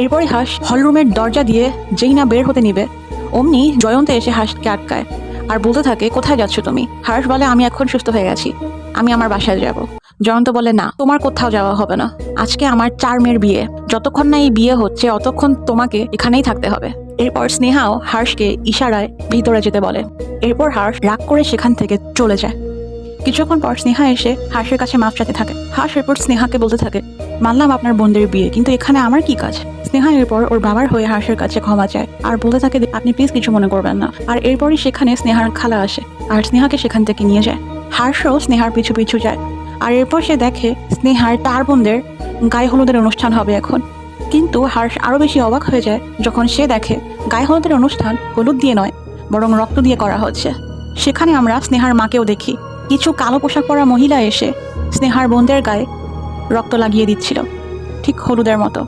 এরপরই হাঁস হলরুমের দরজা দিয়ে যেই না বের হতে নিবে অমনি জয়ন্ত এসে হাঁসকে আটকায় আর বলতে থাকে, কোথায় যাচ্ছ তুমি? হাঁস বলে, আমি এখন সুস্থ হয়ে গেছি, আমি আমার বাসায় যাব। জয়ন্ত বলে, না, তোমার কোথাও যাওয়া হবে না, আজকে আমার 4 মেয়ের বিয়ে, যতক্ষণ না এই বিয়ে হচ্ছে অতক্ষণ তোমাকে এখানেই থাকতে হবে। এরপর স্নেহাও হাঁসকে ইশারায় ভিতরে যেতে বলে। এরপর হাঁস রাগ করে সেখান থেকে চলে যায়। কিছুক্ষণ পর স্নেহা এসে হাঁসের কাছে মাপ চাইতে থাকে। হাঁস এরপর স্নেহাকে বলতে থাকে, মানলাম আপনার বোনদের বিয়ে, কিন্তু এখানে আমার কি কাজ? স্নেহা এরপর ওর বাবার হয়ে হাঁসের কাছে ক্ষমা চায় আর বলতে থাকে, আপনি প্লিজ কিছু মনে করবেন না। আর এরপরই সেখানে স্নেহার খালা আসে আর স্নেহাকে সেখান থেকে নিয়ে যায়। হাঁসও স্নেহার পিছু পিছু যায়। আর এরপর সে দেখে স্নেহার 4 বোনদের গায়ে হলুদের অনুষ্ঠান হবে এখন। কিন্তু হাঁস আরো বেশি অবাক হয়ে যায় যখন সে দেখে গায়ে হলুদের অনুষ্ঠান হলুদ দিয়ে নয়, বরং রক্ত দিয়ে করা হচ্ছে। সেখানে আমরা স্নেহার মাকেও দেখি। কিছু কালো পোশাক পরা মহিলা এসে স্নেহার বোনদের গায়ে রক্ত লাগিয়ে দিচ্ছিল, ঠিক হলুদের মতো।